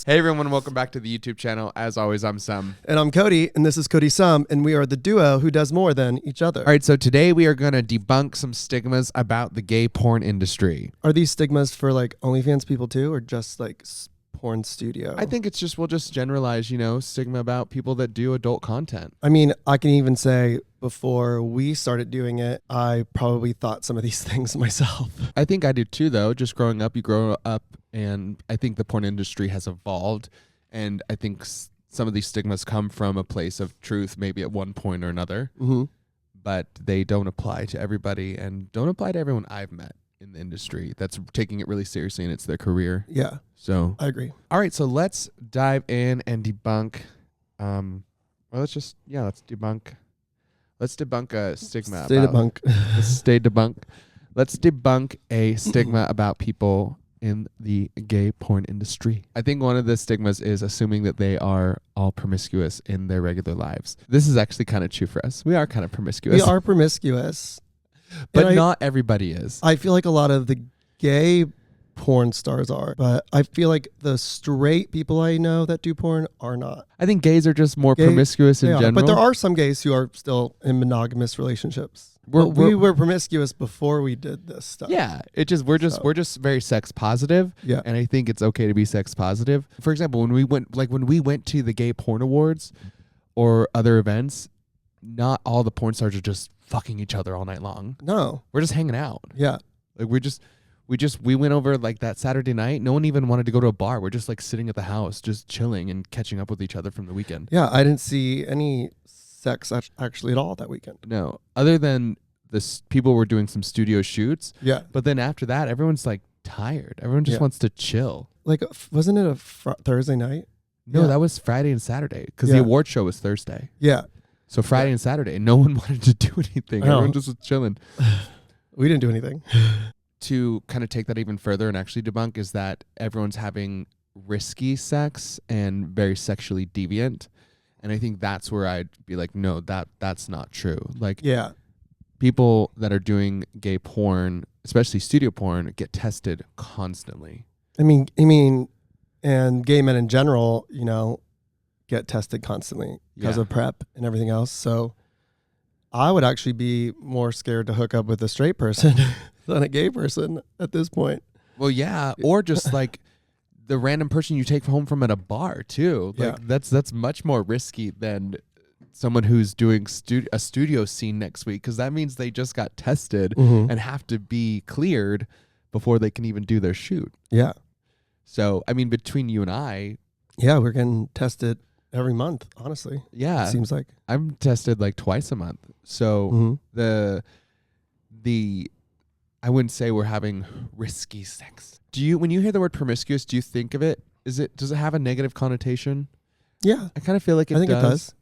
Hey everyone, welcome back to the YouTube channel. As always, I'm Sam. And I'm Cody, and this is Cody Sum, and we are the duo who does more than each other. All right, so today we are going to debunk some stigmas about the gay porn industry. Are these stigmas for like OnlyFans people too, or just like porn studio? I think it's just, we'll just generalize, stigma about people that do adult content. I mean, I can even say before we started doing it, I probably thought some of these things myself. I think I did too, though. Just growing up, you grow up, and I think the porn industry has evolved, and I think some of these stigmas come from a place of truth, maybe at one point or another, but they don't apply to everybody and don't apply to everyone I've met in the industry that's taking it really seriously and it's their career. Yeah. So I agree. All right, so let's dive in and debunk. Let's debunk. Let's debunk a stigma. Let's debunk a stigma about people in the gay porn industry. I think one of the stigmas is assuming that they are all promiscuous in their regular lives. This is actually kind of true for us. We are kind of promiscuous. We are promiscuous. But not everybody is. I feel like a lot of the gay porn stars are, but I feel like the straight people I know that do porn are not. I think gays are just more promiscuous in general. But there are some gays who are still in monogamous relationships. We were promiscuous before we did this stuff. Yeah, we're just very sex positive. Yeah, and I think it's okay to be sex positive. For example, when we went to the gay porn awards or other events, not all the porn stars are just fucking each other all night long. No, we're just hanging out. Yeah, like we went over like that Saturday night. No one even wanted to go to a bar. We're just like sitting at the house, just chilling and catching up with each other from the weekend. Yeah, I didn't see any sex actually at all that weekend. No, other than people were doing some studio shoots. Yeah, but then after that, everyone's like tired. Everyone just wants to chill. Like, wasn't it a Thursday night? No, that was Friday and Saturday because the award show was Thursday. Yeah. So Friday and Saturday, no one wanted to do anything. Everyone just was chilling. We didn't do anything. To kind of take that even further and actually debunk is that everyone's having risky sex and very sexually deviant. And I think that's where I'd be like, no, that's not true. Like, yeah, people that are doing gay porn, especially studio porn, get tested constantly. I mean, and gay men in general, get tested constantly because of PrEP and everything else. So I would actually be more scared to hook up with a straight person than a gay person at this point. Well, yeah, or just like the random person you take home from at a bar too. Like that's much more risky than someone who's doing a studio scene next week, because that means they just got tested and have to be cleared before they can even do their shoot. Yeah. So, I mean, between you and I. Yeah, we're getting tested every month, honestly. Yeah. It seems like. I'm tested like twice a month. So I wouldn't say we're having risky sex. When you hear the word promiscuous, do you think of it? Does it have a negative connotation? Yeah. I kind of feel like I think it does.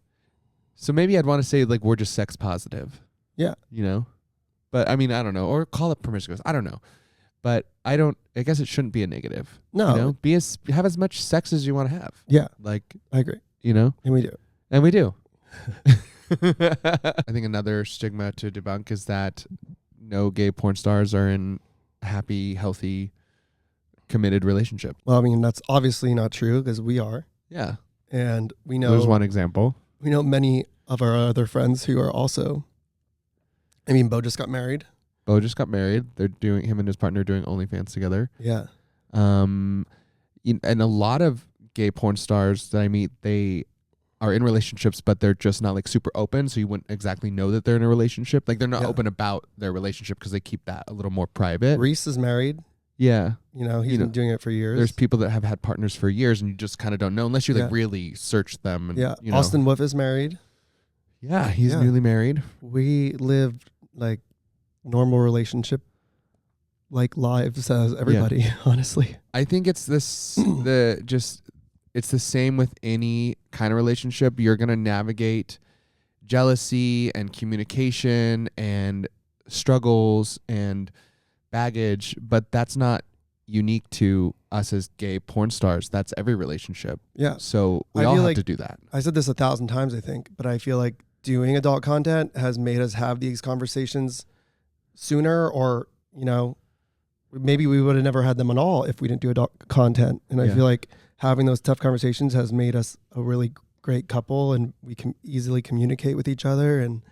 So maybe I'd want to say like we're just sex positive. Yeah. But I mean, I don't know. Or call it promiscuous. I don't know. But I guess it shouldn't be a negative. No. Have as much sex as you want to have. Yeah. Like, I agree. And we do. And we do. I think another stigma to debunk is that no gay porn stars are in a happy, healthy, committed relationship. Well, I mean, that's obviously not true because we are. Yeah. And we know. There's one example. We know many of our other friends who are also. I mean, Bo just got married. Him and his partner are doing OnlyFans together. Yeah. And a lot of gay porn stars that I meet, they are in relationships, but they're just not like super open. So you wouldn't exactly know that they're in a relationship. Like they're not open about their relationship because they keep that a little more private. Reese is married. Yeah. He's been doing it for years. There's people that have had partners for years and you just kind of don't know unless you like really search them. And, Austin Wolf is married. Yeah. He's newly married. We lived like normal relationship like lives as everybody, honestly. I think it's it's the same with any kind of relationship. You're going to navigate jealousy and communication and struggles and baggage, but that's not unique to us as gay porn stars. That's every relationship. Yeah. So we all have to do that. I said this 1,000 times, I think, but I feel like doing adult content has made us have these conversations sooner, or, maybe we would have never had them at all if we didn't do adult content. And I feel like having those tough conversations has made us a really great couple, and we can easily communicate with each other. And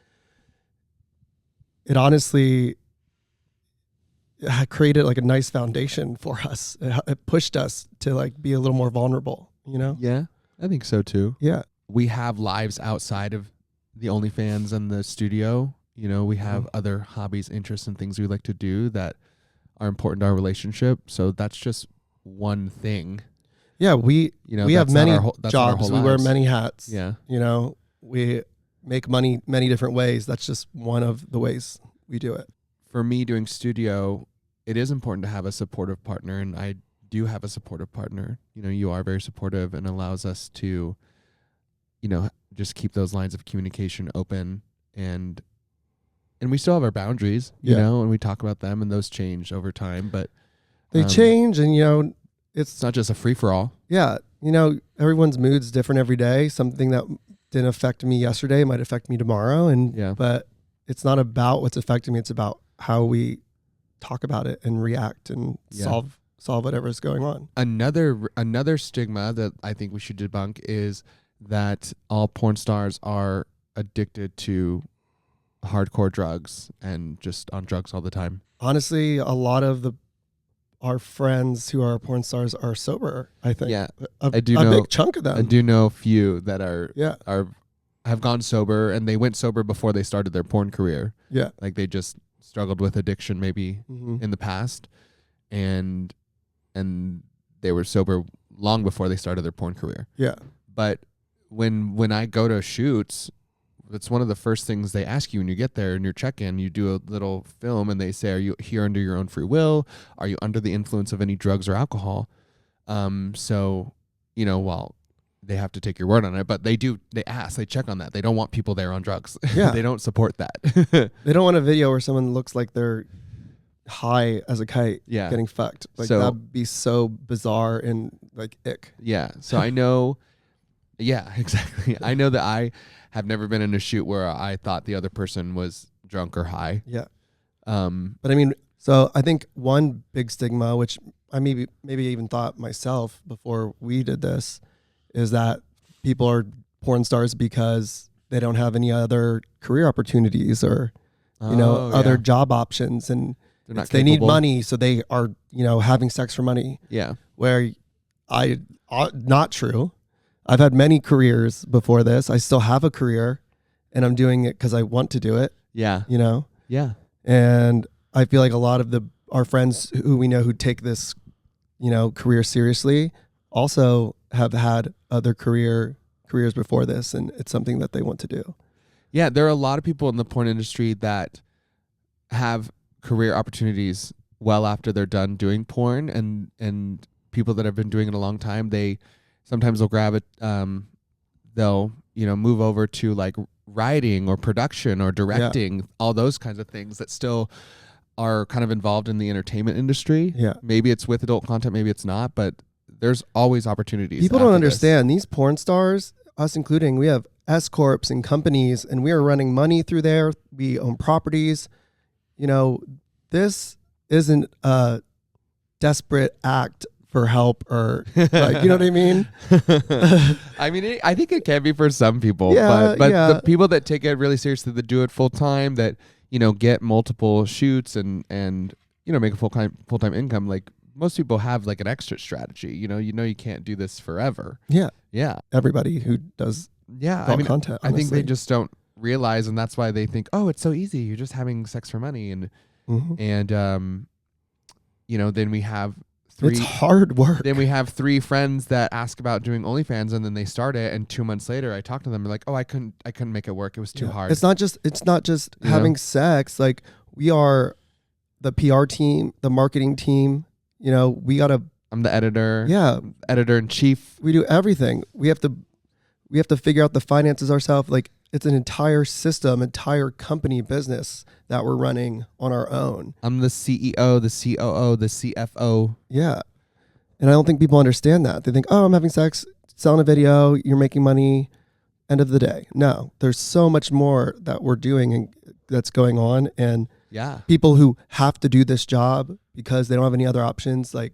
it honestly created like a nice foundation for us. It pushed us to like be a little more vulnerable, you know? Yeah, I think so too. Yeah. We have lives outside of the OnlyFans and the studio. You know, we have other hobbies, interests, and things we like to do that are important to our relationship. So that's just one thing. Yeah, we have many jobs. We wear many hats. Yeah. You know, we make money many different ways. That's just one of the ways we do it. For me, doing studio, it is important to have a supportive partner, and I do have a supportive partner. You know, you are very supportive and allows us to, you know, just keep those lines of communication open, and we still have our boundaries, you know, and we talk about them, and those change over time, but they change, and you know, it's not just a free for all. Yeah. You know, everyone's mood's different every day. Something that didn't affect me yesterday might affect me tomorrow. But it's not about what's affecting me. It's about how we talk about it and react and solve whatever's going on. Another stigma that I think we should debunk is that all porn stars are addicted to hardcore drugs and just on drugs all the time. Honestly, a lot of our friends who are porn stars are sober, I think. Yeah, I do know a big chunk of them. I do know a few that have gone sober, and they went sober before they started their porn career. Yeah. Like they just struggled with addiction maybe in the past, and they were sober long before they started their porn career. Yeah. But when I go to shoots, it's one of the first things they ask you when you get there in your check-in. You do a little film, and they say, "Are you here under your own free will? Are you under the influence of any drugs or alcohol?" So, you know, well, they have to take your word on it, but they check on that. They don't want people there on drugs. Yeah. They don't support that. They don't want a video where someone looks like they're high as a kite getting fucked. Like that'd be so bizarre and like ick. Yeah. So I know, yeah, exactly. I know that I have never been in a shoot where I thought the other person was drunk or high. Yeah. But I mean, so I think one big stigma, which I maybe even thought myself before we did this, is that people are porn stars because they don't have any other career opportunities or, other job options, and they need money. So they are, having sex for money. Yeah. Where not true. I've had many careers before this. I still have a career, and I'm doing it because I want to do it. Yeah. Yeah. And I feel like a lot of our friends who we know who take this, career seriously also have had other careers before this, and it's something that they want to do. Yeah, there are a lot of people in the porn industry that have career opportunities well after they're done doing porn, and people that have been doing it a long time, sometimes they'll grab it, they'll, move over to like writing or production or directing, all those kinds of things that still are kind of involved in the entertainment industry. Yeah. Maybe it's with adult content, maybe it's not, but there's always opportunities. People don't understand these porn stars, us including, we have S corps and companies, and we are running money through there. We own properties. This isn't a desperate act for help or like, you know what I mean? I mean, I think it can be for some people, yeah, but the people that take it really seriously, that do it full time, that, get multiple shoots and make a full-time income, like most people have like an exit strategy. You can't do this forever. Yeah. Yeah. Everybody who does content, honestly. I think they just don't realize, and that's why they think, oh, it's so easy. You're just having sex for money. And then we have it's hard work. Then we have 3 friends that ask about doing OnlyFans, and then they start it, and 2 months later I talk to them, and like, oh, I couldn't make it work. It was too hard. It's not just having sex. Like, we are the PR team, the marketing team. I'm the editor. Yeah. Editor in chief. We do everything. We have to figure out the finances ourselves. Like, it's an entire system, entire company business that we're running on our own. I'm the CEO, the COO, the CFO. Yeah. And I don't think people understand that. They think, oh, I'm having sex, selling a video, you're making money, end of the day. No, there's so much more that we're doing and that's going on. And people who have to do this job because they don't have any other options, like,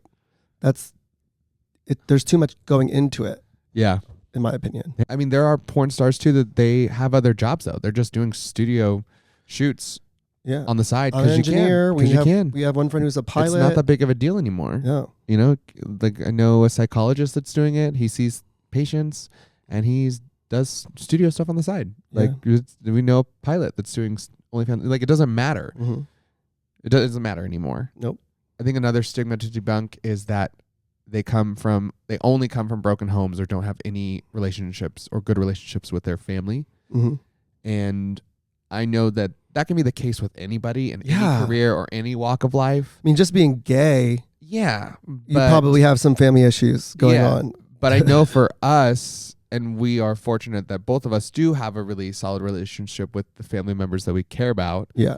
there's too much going into it, Yeah. in my opinion. I mean, there are porn stars too that they have other jobs though. They're just doing studio shoots Yeah. on the side I'm an because you engineer. can. We have one friend who's a pilot. It's not that big of a deal anymore. Yeah. You know, like I know a psychologist that's doing it. He sees patients and does studio stuff on the side. Like we know a pilot that's doing OnlyFans. Like it doesn't matter. Mm-hmm. It doesn't matter anymore. Nope. I think another stigma to debunk is that they only come from broken homes or don't have any relationships or good relationships with their family. Mm-hmm. And I know that can be the case with anybody in Yeah. any career or any walk of life. I mean, just being gay, Yeah. you probably have some family issues going on. But I know for us, and we are fortunate that both of us do have a really solid relationship with the family members that we care about. Yeah.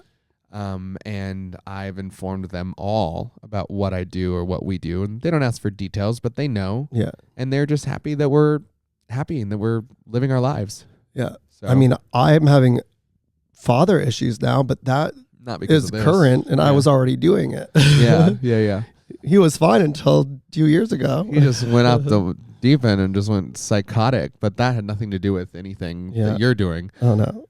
And I've informed them all about what I do or what we do. And they don't ask for details, but they know. Yeah. And they're just happy that we're happy and that we're living our lives. Yeah. So, I mean, I'm having father issues now, but that not because is of this. current, and I was already doing it. Yeah. He was fine until 2 years ago. He just went out the deep end and just went psychotic, but that had nothing to do with anything that you're doing. Oh, no.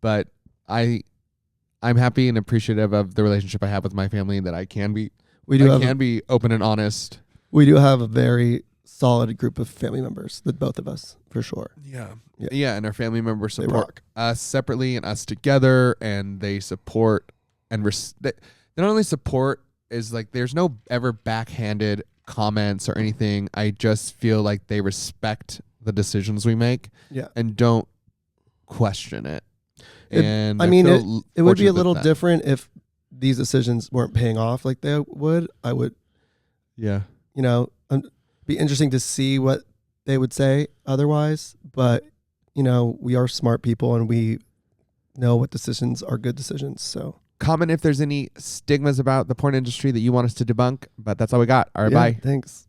But I'm happy and appreciative of the relationship I have with my family, that I can be be open and honest. We do have a very solid group of family members, that both of us, for sure. Yeah, and our family members support us separately and us together, and they support and they not only support, is like there's no ever backhanded comments or anything. I just feel like they respect the decisions we make and don't question it. And I mean, it would be a little different if these decisions weren't paying off like they would. I would, be interesting to see what they would say otherwise. But, we are smart people and we know what decisions are good decisions. So comment if there's any stigmas about the porn industry that you want us to debunk. But that's all we got. All right, bye. Thanks.